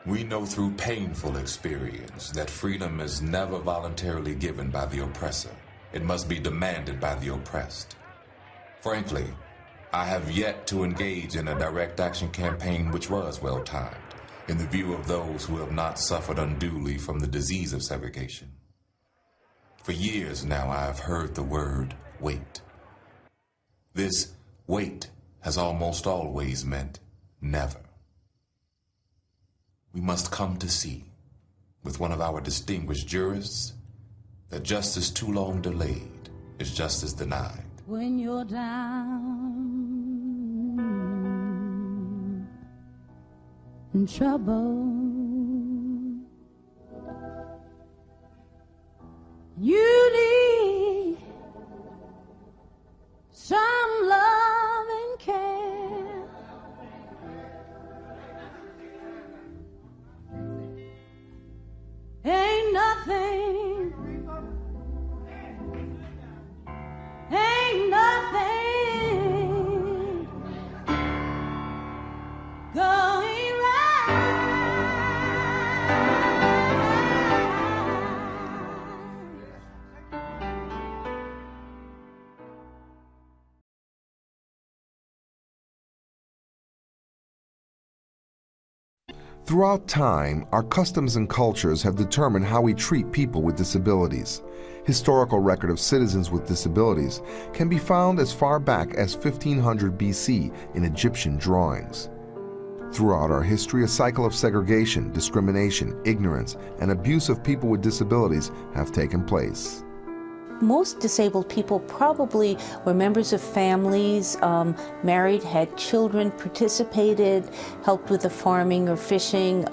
We know through painful experience that freedom is never voluntarily given by the oppressor. It must be demanded by the oppressed. Frankly, I have yet to engage in a direct action campaign which was well-timed, in the view of those who have not suffered unduly from the disease of segregation. For years now, I have heard the word wait. This wait has almost always meant never. We must come to see, with one of our distinguished jurists, that justice too long delayed is justice denied. When you're down in trouble, you need some love and care. Ain't nothing going right. Throughout time, our customs and cultures have determined how we treat people with disabilities. Historical record of citizens with disabilities can be found as far back as 1500 BC in Egyptian drawings. Throughout our history, a cycle of segregation, discrimination, ignorance, and abuse of people with disabilities have taken place. Most disabled people probably were members of families, married, had children, participated, helped with the farming or fishing,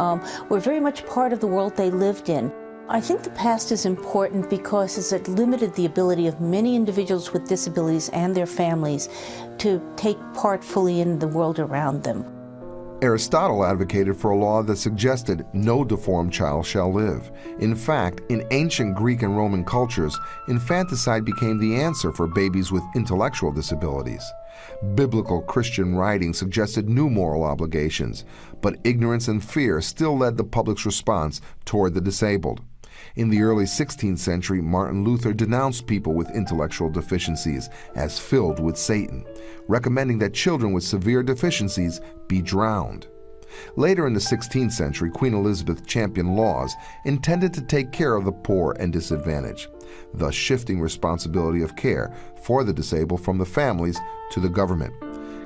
were very much part of the world they lived in. I think the past is important because it limited the ability of many individuals with disabilities and their families to take part fully in the world around them. Aristotle advocated for a law that suggested no deformed child shall live. In fact, in ancient Greek and Roman cultures, infanticide became the answer for babies with intellectual disabilities. Biblical Christian writing suggested new moral obligations, but ignorance and fear still led the public's response toward the disabled. In the early 16th century, Martin Luther denounced people with intellectual deficiencies as filled with Satan, recommending that children with severe deficiencies be drowned. Later in the 16th century, Queen Elizabeth championed laws intended to take care of the poor and disadvantaged, thus shifting responsibility of care for the disabled from the families to the government.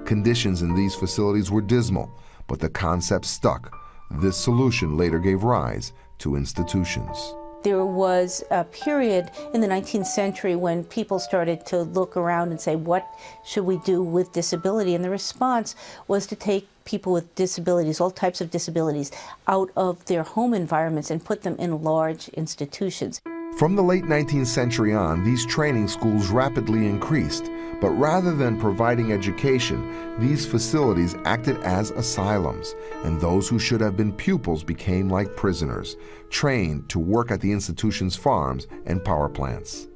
Conditions in these facilities were dismal, but the concept stuck. This solution later gave rise to institutions. There was a period in the 19th century when people started to look around and say, what should we do with disability? And the response was to take people with disabilities, all types of disabilities, out of their home environments and put them in large institutions. From the late 19th century on, these training schools rapidly increased, but rather than providing education, these facilities acted as asylums, and those who should have been pupils became like prisoners, trained to work at the institution's farms and power plants.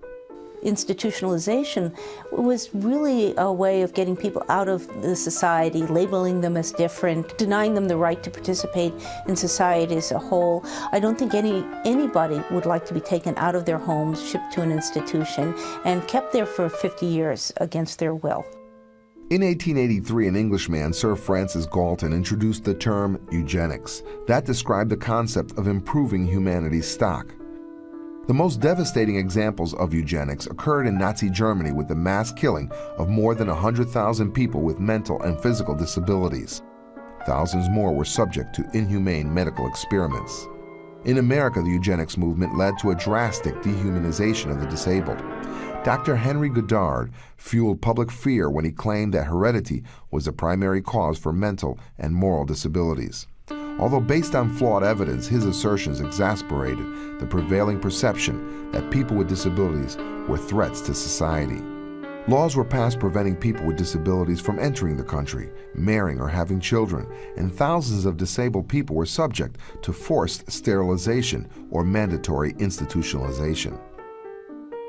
Institutionalization was really a way of getting people out of the society, labeling them as different, denying them the right to participate in society as a whole. I don't think anybody would like to be taken out of their homes, shipped to an institution, and kept there for 50 years against their will. In 1883, an Englishman, Sir Francis Galton, introduced the term eugenics. That described the concept of improving humanity's stock. The most devastating examples of eugenics occurred in Nazi Germany with the mass killing of more than 100,000 people with mental and physical disabilities. Thousands more were subject to inhumane medical experiments. In America, the eugenics movement led to a drastic dehumanization of the disabled. Dr. Henry Goddard fueled public fear when he claimed that heredity was the primary cause for mental and moral disabilities. Although based on flawed evidence, his assertions exasperated the prevailing perception that people with disabilities were threats to society. Laws were passed preventing people with disabilities from entering the country, marrying or having children, and thousands of disabled people were subject to forced sterilization or mandatory institutionalization.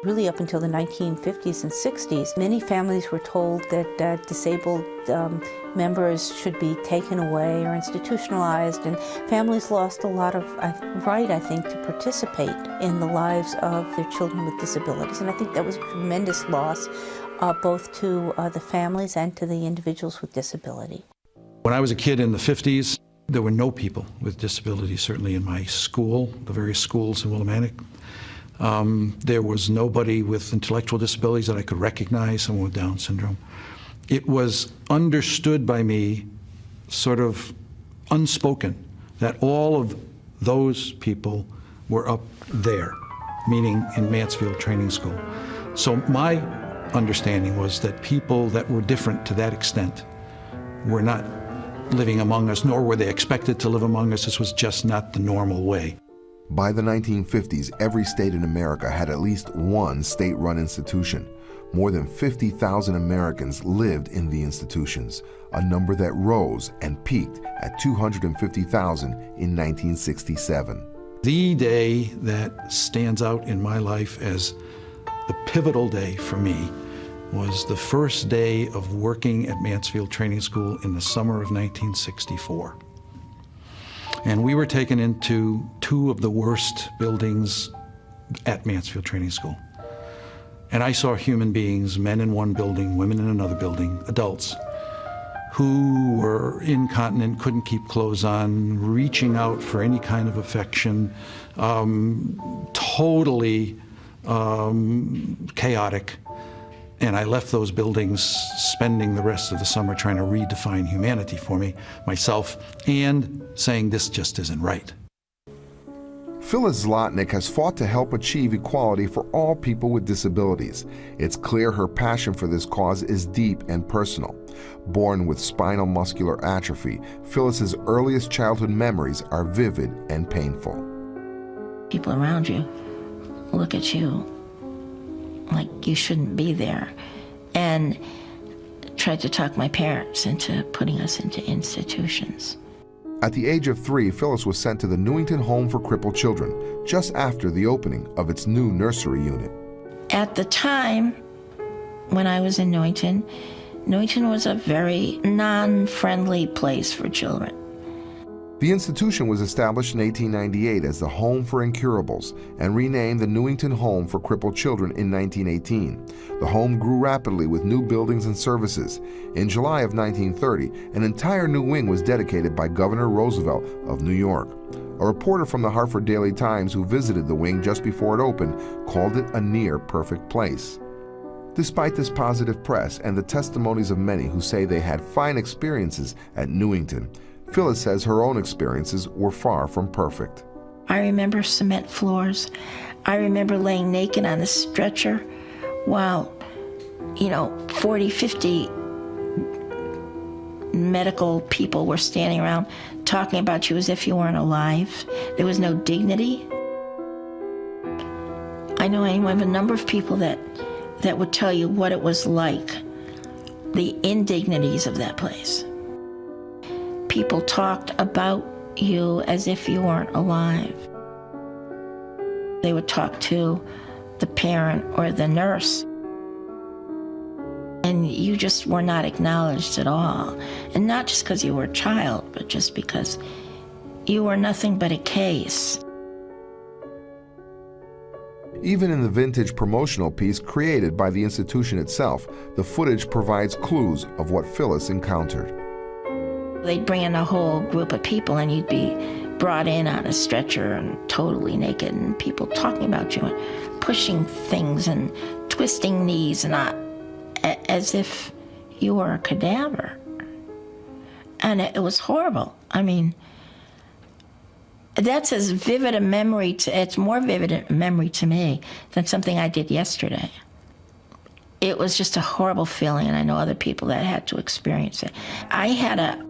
Really up until the 1950s and 60s, many families were told that disabled members should be taken away or institutionalized, and families lost a lot of right, I think, to participate in the lives of their children with disabilities. And I think that was a tremendous loss, both to the families and to the individuals with disability. When I was a kid in the 50s, there were no people with disabilities, certainly in my school, the various schools in Willimantic. There was nobody with intellectual disabilities that I could recognize, someone with Down syndrome. It was understood by me, sort of unspoken, that all of those people were up there, meaning in Mansfield Training School. So my understanding was that people that were different to that extent were not living among us, nor were they expected to live among us. This was just not the normal way. By the 1950s, every state in America had at least one state-run institution. More than 50,000 Americans lived in the institutions, a number that rose and peaked at 250,000 in 1967. The day that stands out in my life as the pivotal day for me was the first day of working at Mansfield Training School in the summer of 1964. And we were taken into two of the worst buildings at Mansfield Training School. And I saw human beings, men in one building, women in another building, adults, who were incontinent, couldn't keep clothes on, reaching out for any kind of affection, totally chaotic. And I left those buildings spending the rest of the summer trying to redefine humanity for myself, and saying this just isn't right. Phyllis Zlotnick has fought to help achieve equality for all people with disabilities. It's clear her passion for this cause is deep and personal. Born with spinal muscular atrophy, Phyllis's earliest childhood memories are vivid and painful. People around you look at you like you shouldn't be there, and tried to talk my parents into putting us into institutions. At the age of 3, Phyllis was sent to the Newington Home for Crippled Children, just after the opening of its new nursery unit. At the time, when I was in Newington, Newington was a very non-friendly place for children. The institution was established in 1898 as the Home for Incurables and renamed the Newington Home for Crippled Children in 1918. The home grew rapidly with new buildings and services. In July of 1930, an entire new wing was dedicated by Governor Roosevelt of New York. A reporter from the Hartford Daily Times who visited the wing just before it opened called it a near-perfect place. Despite this positive press and the testimonies of many who say they had fine experiences at Newington, Phyllis says her own experiences were far from perfect. I remember cement floors. I remember laying naked on a stretcher while, 40, 50 medical people were standing around talking about you as if you weren't alive. There was no dignity. I know I have a number of people that would tell you what it was like, the indignities of that place. People talked about you as if you weren't alive. They would talk to the parent or the nurse, and you just were not acknowledged at all. And not just because you were a child, but just because you were nothing but a case. Even in the vintage promotional piece created by the institution itself, the footage provides clues of what Phyllis encountered. They'd bring in a whole group of people, and you'd be brought in on a stretcher and totally naked, and people talking about you and pushing things and twisting knees, and as if you were a cadaver. And it was horrible. I mean, that's as vivid a memory, it's more vivid a memory to me than something I did yesterday. It was just a horrible feeling, and I know other people that had to experience it. I had a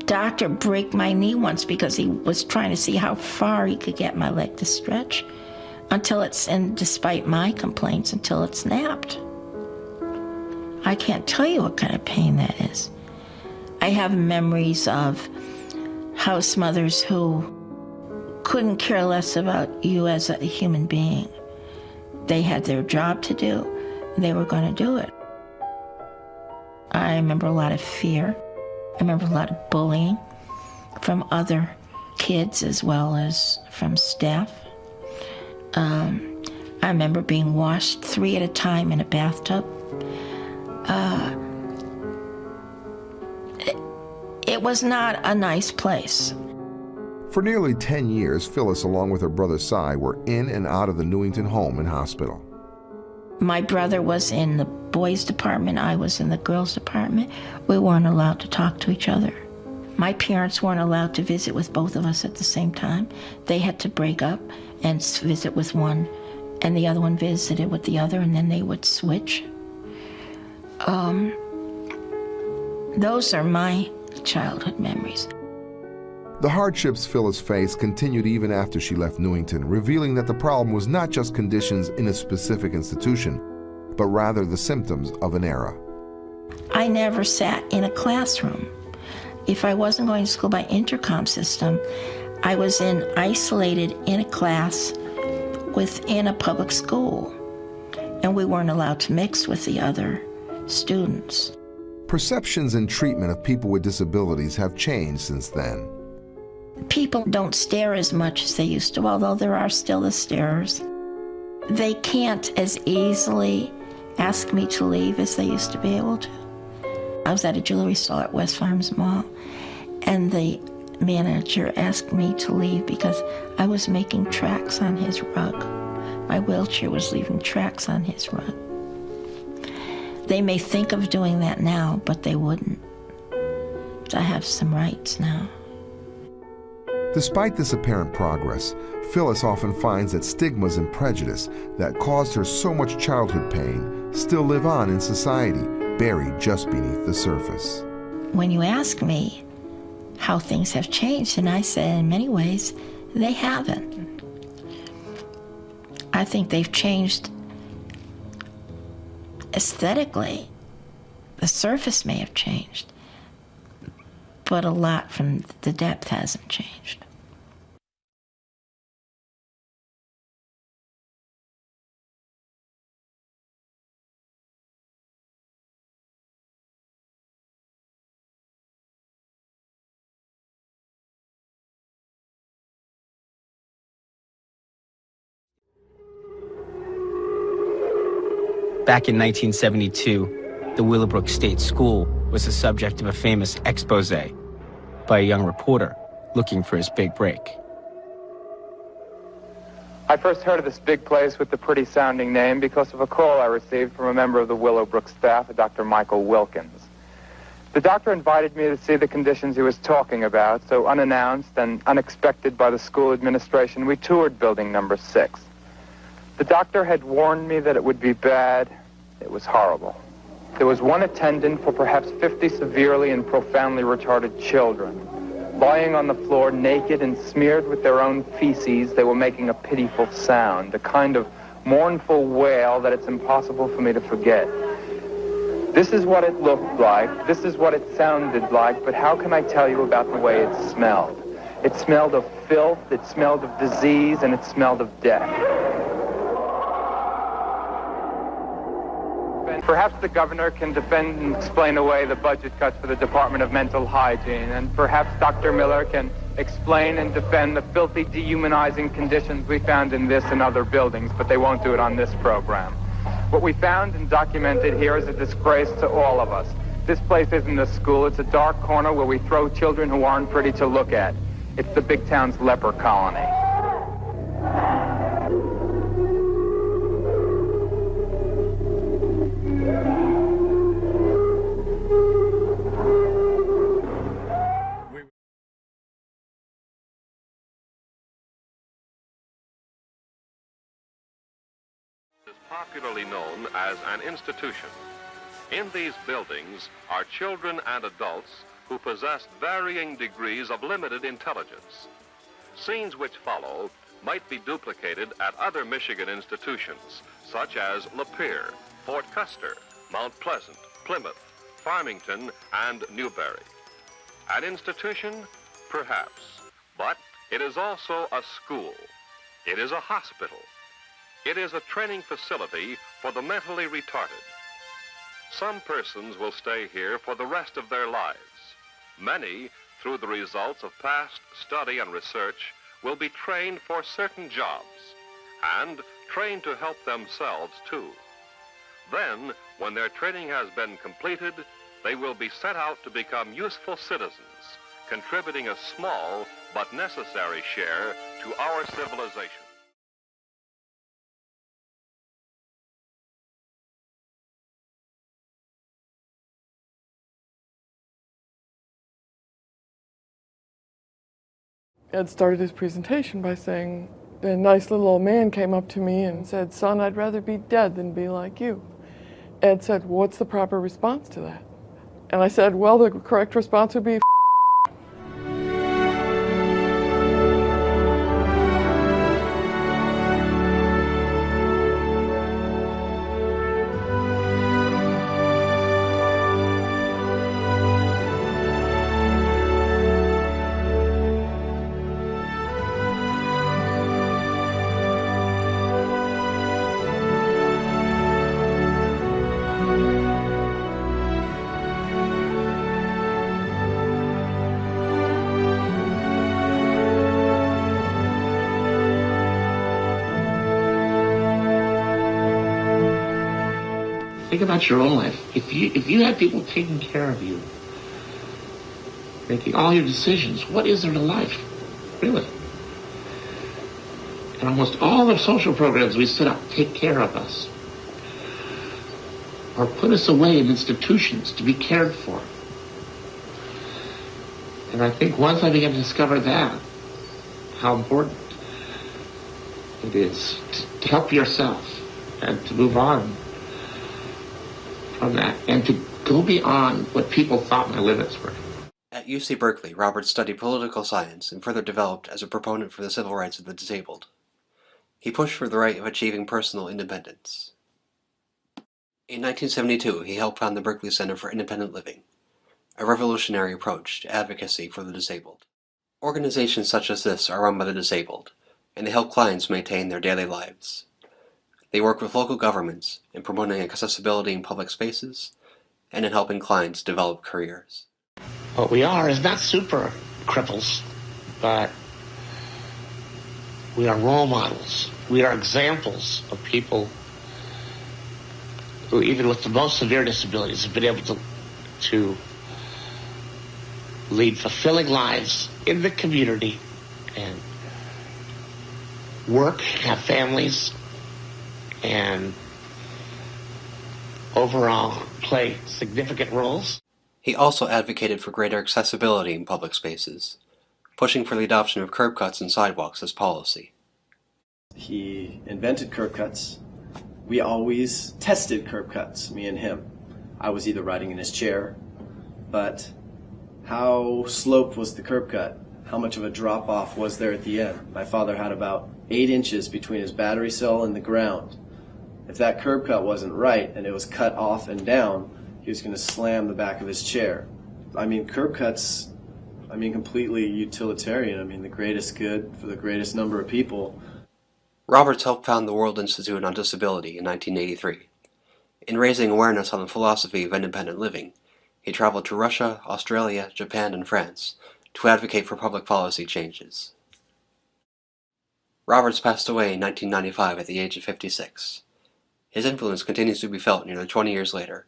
doctor break my knee once because he was trying to see how far he could get my leg to stretch and despite my complaints, until it snapped. I can't tell you what kind of pain that is. I have memories of house mothers who couldn't care less about you as a human being. They had their job to do. They were going to do it. I remember a lot of fear. I remember a lot of bullying from other kids as well as from staff. I remember being washed 3 at a time in a bathtub. It was not a nice place. For nearly 10 years, Phyllis, along with her brother Cy, were in and out of the Newington home and hospital. My brother was in the boys' department. I was in the girls' department. We weren't allowed to talk to each other. My parents weren't allowed to visit with both of us at the same time. They had to break up and visit with one, and the other one visited with the other, and then they would switch. Those are my childhood memories. The hardships Phyllis faced continued even after she left Newington, revealing that the problem was not just conditions in a specific institution, but rather the symptoms of an era. I never sat in a classroom. If I wasn't going to school by intercom system, I was isolated in a class within a public school, and we weren't allowed to mix with the other students. Perceptions and treatment of people with disabilities have changed since then. People don't stare as much as they used to, although there are still the starers. They can't as easily ask me to leave as they used to be able to. I was at a jewelry store at West Farms Mall, and the manager asked me to leave because I was making tracks on his rug. My wheelchair was leaving tracks on his rug. They may think of doing that now, but they wouldn't. I have some rights now. Despite this apparent progress, Phyllis often finds that stigmas and prejudice that caused her so much childhood pain still live on in society, buried just beneath the surface. When you ask me how things have changed, and I say in many ways, they haven't. I think they've changed aesthetically. The surface may have changed, but a lot from the depth hasn't changed. Back in 1972, the Willowbrook State School was the subject of a famous exposé by a young reporter looking for his big break. I first heard of this big place with the pretty sounding name because of a call I received from a member of the Willowbrook staff, Dr. Michael Wilkins. The doctor invited me to see the conditions he was talking about, so unannounced and unexpected by the school administration, we toured building number 6. The doctor had warned me that it would be bad. It was horrible. There was one attendant for perhaps 50 severely and profoundly retarded children. Lying on the floor naked and smeared with their own feces, they were making a pitiful sound, a kind of mournful wail that it's impossible for me to forget. This is what it looked like, this is what it sounded like, but how can I tell you about the way it smelled? It smelled of filth, it smelled of disease, and it smelled of death. Perhaps the governor can defend and explain away the budget cuts for the Department of Mental Hygiene, and perhaps Dr. Miller can explain and defend the filthy, dehumanizing conditions we found in this and other buildings, but they won't do it on this program. What we found and documented here is a disgrace to all of us. This place isn't a school, it's a dark corner where we throw children who aren't pretty to look at. It's the big town's leper colony. Popularly known as an institution. In these buildings are children and adults who possess varying degrees of limited intelligence. Scenes which follow might be duplicated at other Michigan institutions, such as Lapeer, Fort Custer, Mount Pleasant, Plymouth, Farmington, and Newberry. An institution? Perhaps. But it is also a school. It is a hospital. It is a training facility for the mentally retarded. Some persons will stay here for the rest of their lives. Many, through the results of past study and research, will be trained for certain jobs and trained to help themselves too. Then, when their training has been completed, they will be sent out to become useful citizens, contributing a small but necessary share to our civilization. Ed started his presentation by saying, the nice little old man came up to me and said, "Son, I'd rather be dead than be like you." Ed said, "What's the proper response to that?" And I said, "Well, the correct response would be Think about your own life. If you had people taking care of you, making all your decisions, what is there to life, really? And almost all the social programs we set up take care of us, or put us away in institutions to be cared for. And I think once I began to discover that, how important it is to help yourself and to move on from that, and to go beyond what people thought my limits were. At UC Berkeley, Robert studied political science and further developed as a proponent for the civil rights of the disabled. He pushed for the right of achieving personal independence. In 1972, he helped found the Berkeley Center for Independent Living, a revolutionary approach to advocacy for the disabled. Organizations such as this are run by the disabled, and they help clients maintain their daily lives. They work with local governments in promoting accessibility in public spaces and in helping clients develop careers. What we are is not super cripples, but we are role models. We are examples of people who, even with the most severe disabilities, have been able to lead fulfilling lives in the community and work, have families, and overall play significant roles. He also advocated for greater accessibility in public spaces, pushing for the adoption of curb cuts and sidewalks as policy. He invented curb cuts. We always tested curb cuts, me and him. I was either riding in his chair, but how sloped was the curb cut? How much of a drop off was there at the end? My father had about 8 inches between his battery cell and the ground. If that curb cut wasn't right and it was cut off and down, he was going to slam the back of his chair. I mean, curb cuts, completely utilitarian. The greatest good for the greatest number of people. Roberts helped found the World Institute on Disability in 1983. In raising awareness on the philosophy of independent living, he traveled to Russia, Australia, Japan, and France to advocate for public policy changes. Roberts passed away in 1995 at the age of 56. His influence continues to be felt nearly 20 years later,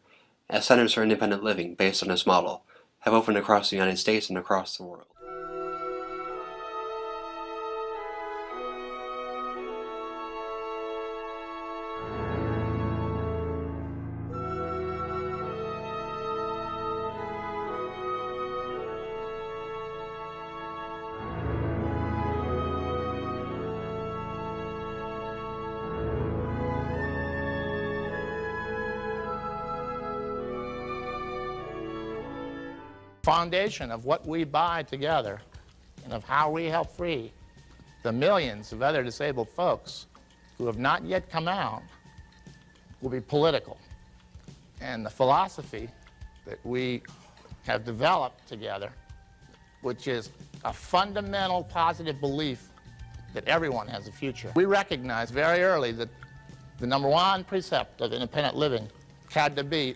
as centers for independent living based on his model have opened across the United States and across the world. Foundation of what we buy together and of how we help free the millions of other disabled folks who have not yet come out will be political. And the philosophy that we have developed together, which is a fundamental positive belief that everyone has a future. We recognized very early that The number one precept of independent living had to be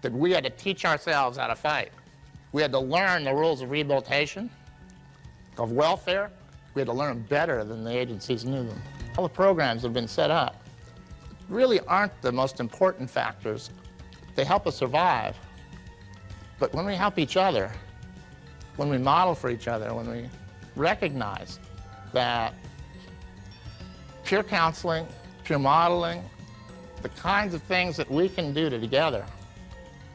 that we had to teach ourselves how to fight. We had to learn the rules of rehabilitation, of welfare. We had to learn them better than the agencies knew them. All the programs that have been set up really aren't the most important factors. They help us survive. But when we help each other, when we model for each other, when we recognize that peer counseling, peer modeling, the kinds of things that we can do together,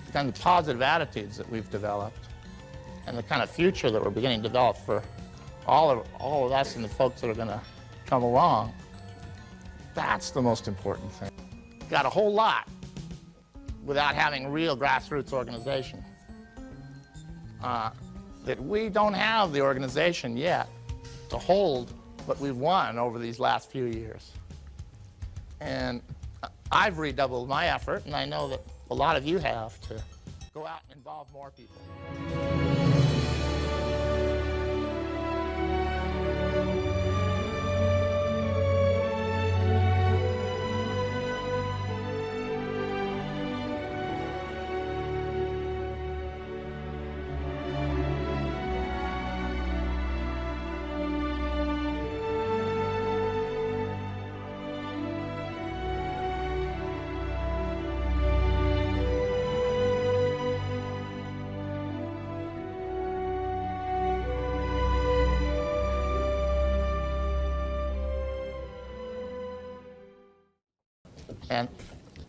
the kind of positive attitudes that we've developed, and the kind of future that we're beginning to develop for all of us and the folks that are going to come along, that's the most important thing. Got a whole lot without having real grassroots organization. That we don't have the organization yet to hold what we've won over these last few years. And I've redoubled my effort, and I know that a lot of you have, to go out and involve more people. And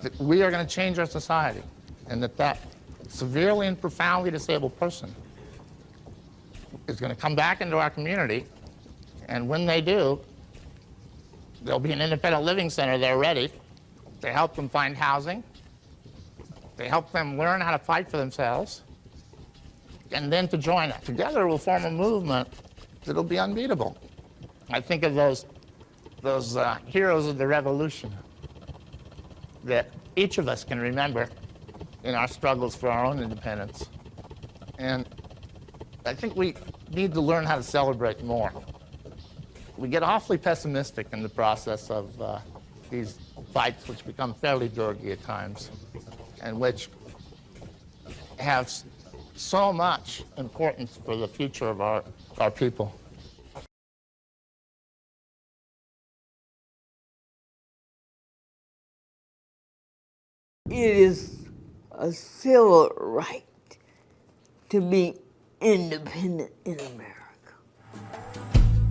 that we are going to change our society, and that severely and profoundly disabled person is going to come back into our community, and when they do, there'll be an independent living center there ready to help them find housing, to help them learn how to fight for themselves, and then to join us. Together we'll form a movement that'll be unbeatable. I think of those heroes of the revolution that each of us can remember in our struggles for our own independence. And I think we need to learn how to celebrate more. We get awfully pessimistic in the process of these fights, which become fairly dorky at times, and which have so much importance for the future of our people. It is a civil right to be independent in America.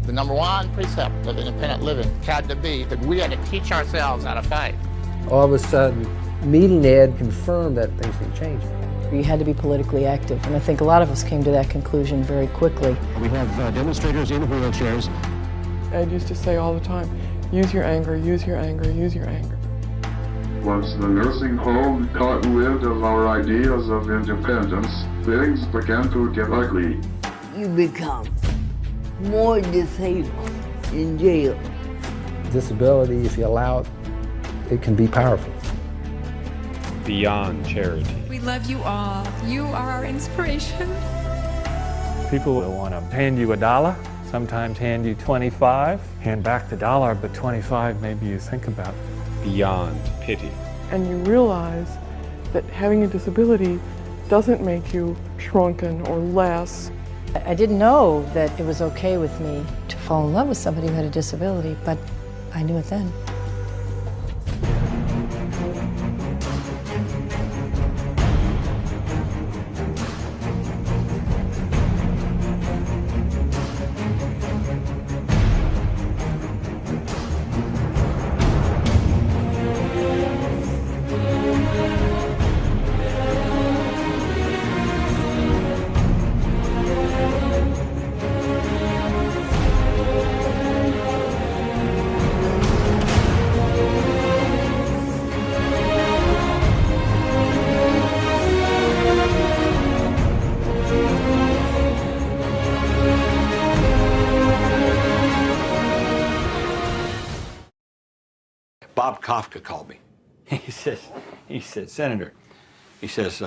The number one precept of independent living had to be that we had to teach ourselves how to fight. All of a sudden, meeting Ed confirmed that things were changing. You had to be politically active, and I think a lot of us came to that conclusion very quickly. We have demonstrators in wheelchairs. Ed used to say all the time, use your anger, use your anger, use your anger. Once the nursing home caught wind of our ideas of independence, things began to get ugly. You become more disabled in jail. Disability, if you allow it, it can be powerful. Beyond charity. We love you all. You are our inspiration. People will want to hand you $1, sometimes hand you 25, hand back the $1, but 25 maybe you think about. Beyond pity. And you realize that having a disability doesn't make you shrunken or less. I didn't know that it was okay with me to fall in love with somebody who had a disability, but I knew it then. Bob Kafka called me. He said, Senator, he says,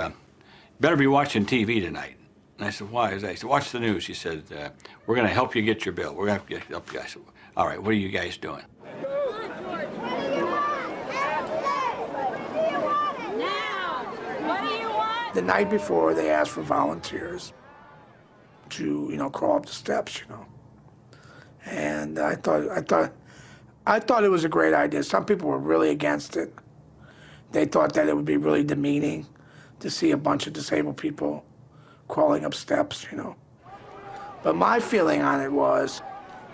better be watching TV tonight. And I said, why is that? He said, watch the news. He said, we're going to help you get your bill. We're going to help you. I said, all right, what are you guys doing? The night before, they asked for volunteers to, crawl up the steps, And I thought it was a great idea. Some people were really against it. They thought that it would be really demeaning to see a bunch of disabled people crawling up steps, But my feeling on it was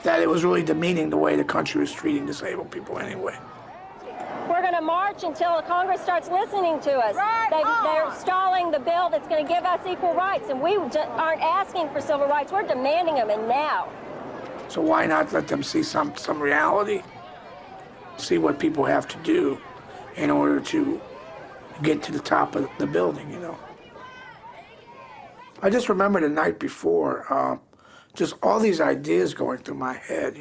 that it was really demeaning the way the country was treating disabled people anyway. We're going to march until Congress starts listening to us. They're stalling the bill that's going to give us equal rights, and we aren't asking for civil rights. We're demanding them, and now. So why not let them see some reality? See what people have to do in order to get to the top of the building, I just remember the night before, just all these ideas going through my head,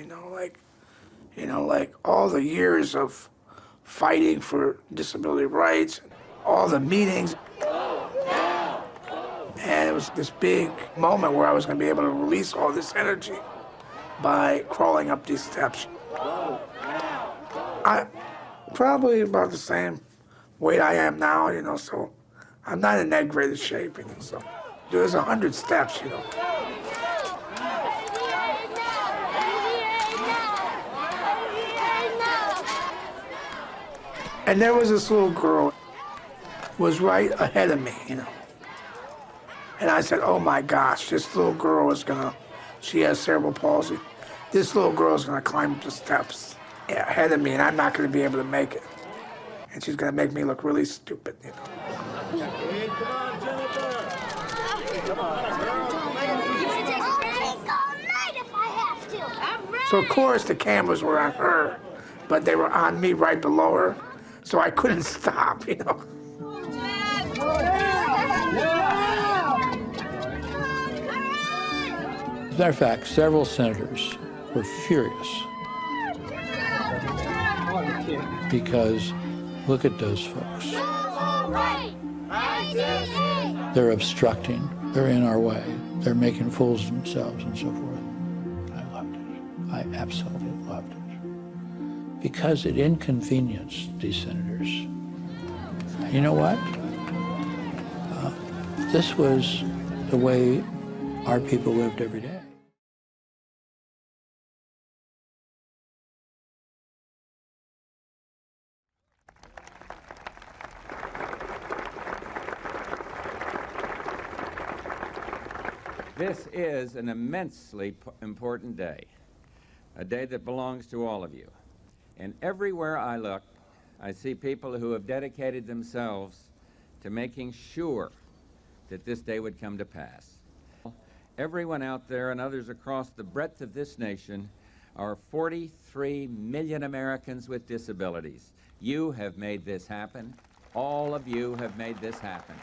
like all the years of fighting for disability rights, all the meetings. And it was this big moment where I was going to be able to release all this energy by crawling up these steps. I probably about the same weight I am now, so I'm not in that great a shape, so there's 100 steps, And there was this little girl was right ahead of me, And I said, oh my gosh, this little girl she has cerebral palsy. This little girl is gonna climb up the steps ahead of me, and I'm not gonna be able to make it. And she's gonna make me look really stupid, Hey, come on, Jennifer. Come on, girl. So of course the cameras were on her, but they were on me right below her, so I couldn't stop, As a matter of fact, several senators were furious because look at those folks. They're obstructing, they're in our way, they're making fools of themselves and so forth. I loved it. I absolutely loved it. Because it inconvenienced these senators. You know what? This was the way our people lived every day. This is an immensely important day, a day that belongs to all of you. And everywhere I look, I see people who have dedicated themselves to making sure that this day would come to pass. Everyone out there and others across the breadth of this nation are 43 million Americans with disabilities. You have made this happen. All of you have made this happen.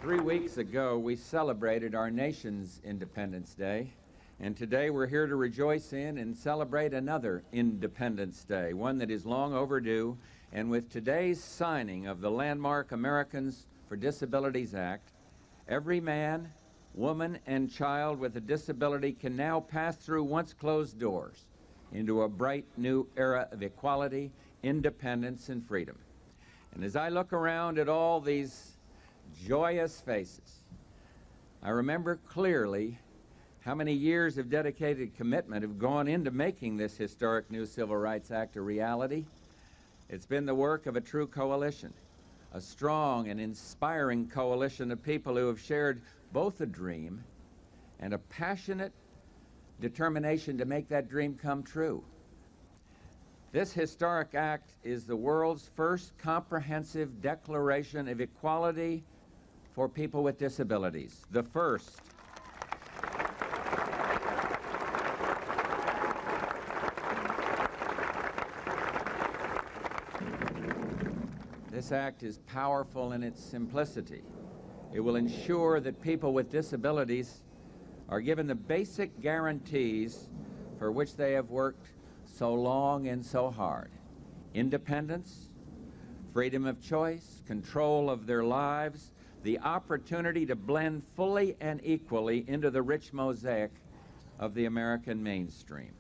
Three weeks ago, we celebrated our nation's Independence Day, and today we're here to rejoice in and celebrate another Independence Day, one that is long overdue, and with today's signing of the landmark Americans for Disabilities Act, every man, woman, and child with a disability can now pass through once closed doors into a bright new era of equality, independence, and freedom. And as I look around at all these joyous faces, I remember clearly how many years of dedicated commitment have gone into making this historic new Civil Rights Act a reality. It's been the work of a true coalition, a strong and inspiring coalition of people who have shared both a dream and a passionate determination to make that dream come true. This historic act is the world's first comprehensive declaration of equality for people with disabilities, the first. This act is powerful in its simplicity. It will ensure that people with disabilities are given the basic guarantees for which they have worked so long and so hard. Independence, freedom of choice, control of their lives, the opportunity to blend fully and equally into the rich mosaic of the American mainstream.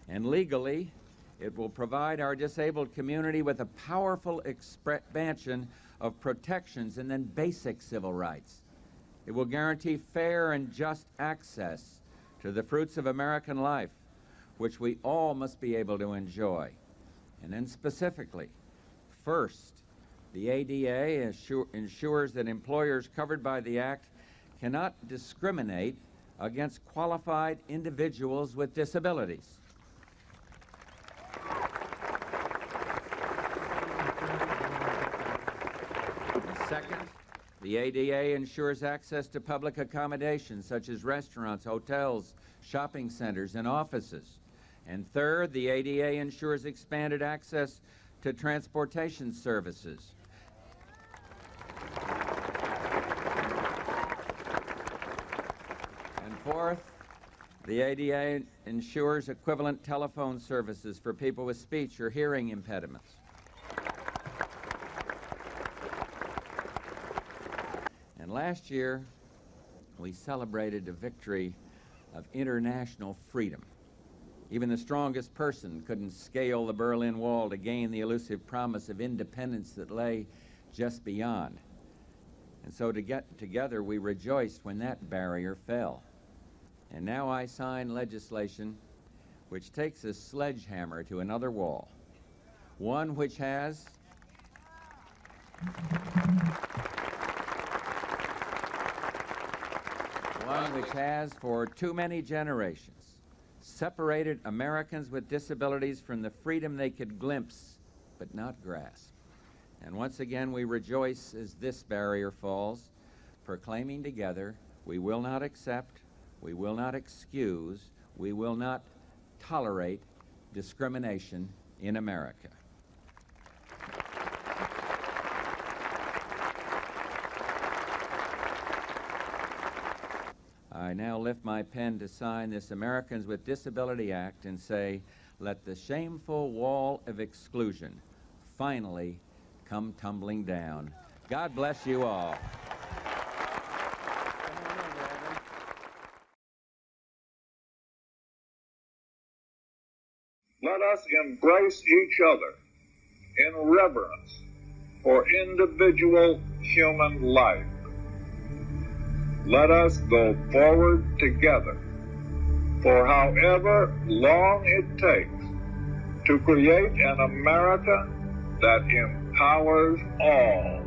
And legally, it will provide our disabled community with a powerful expansion of protections and then basic civil rights. It will guarantee fair and just access to the fruits of American life, which we all must be able to enjoy. And then specifically, first, the ADA ensures that employers covered by the Act cannot discriminate against qualified individuals with disabilities. Second, the ADA ensures access to public accommodations such as restaurants, hotels, shopping centers, and offices. And third, the ADA ensures expanded access to transportation services. And fourth, the ADA ensures equivalent telephone services for people with speech or hearing impediments. And last year, we celebrated the victory of international freedom. Even the strongest person couldn't scale the Berlin Wall to gain the elusive promise of independence that lay just beyond. And so together we rejoiced when that barrier fell. And now I sign legislation which takes a sledgehammer to another wall, one which has for too many generations separated Americans with disabilities from the freedom they could glimpse but not grasp. And once again we rejoice as this barrier falls, proclaiming together, we will not accept, we will not excuse, we will not tolerate discrimination in America. I now lift my pen to sign this Americans with Disabilities Act and say, let the shameful wall of exclusion finally come tumbling down. God bless you all. Let us embrace each other in reverence for individual human life. Let us go forward together for however long it takes to create an America that empowers all.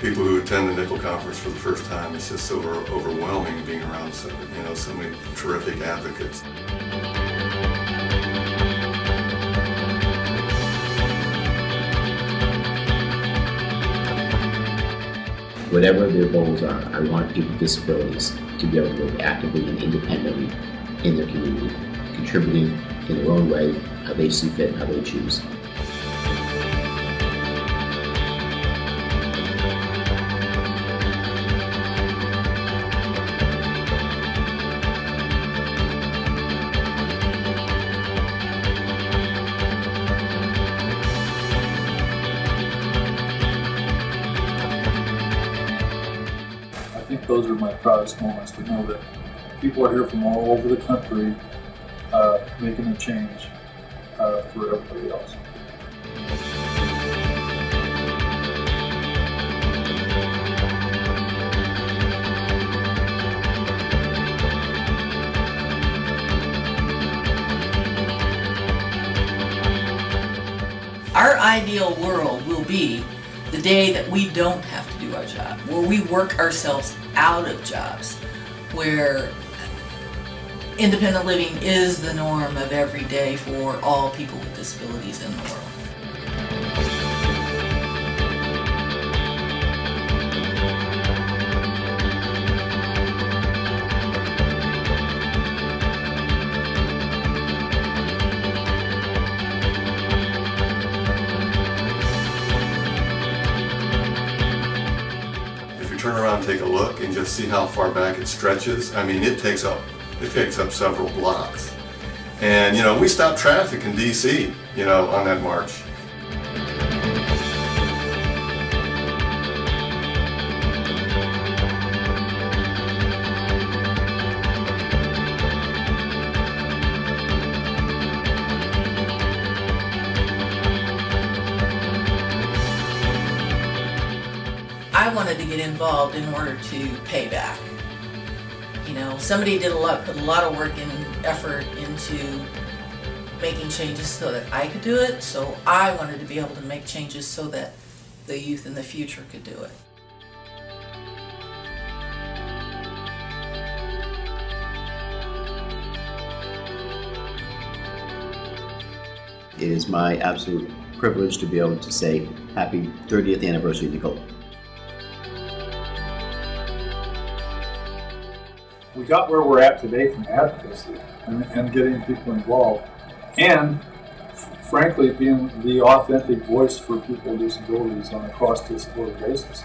People who attend the Nickel Conference for the first time, it's just so overwhelming being around so many terrific advocates. Whatever their goals are, I want people with disabilities to be able to work actively and independently in their community, contributing in their own way, how they see fit, how they choose. Those are my proudest moments, to know that people are here from all over the country making a change for everybody else. Our ideal world will be the day that we don't have to do our job, where we work ourselves out of jobs, where independent living is the norm of every day for all people with disabilities in the world. Turn around and take a look and just see how far back it stretches. I mean, it takes up several blocks. And you know, we stopped traffic in DC, you know, on that march. I wanted to get involved in order to pay back. You know, somebody put a lot of work and effort into making changes so that I could do it, so I wanted to be able to make changes so that the youth in the future could do it. It is my absolute privilege to be able to say happy 30th anniversary, Nicole. We got where we're at today from advocacy and getting people involved, and frankly being the authentic voice for people with disabilities on a cross-disability basis.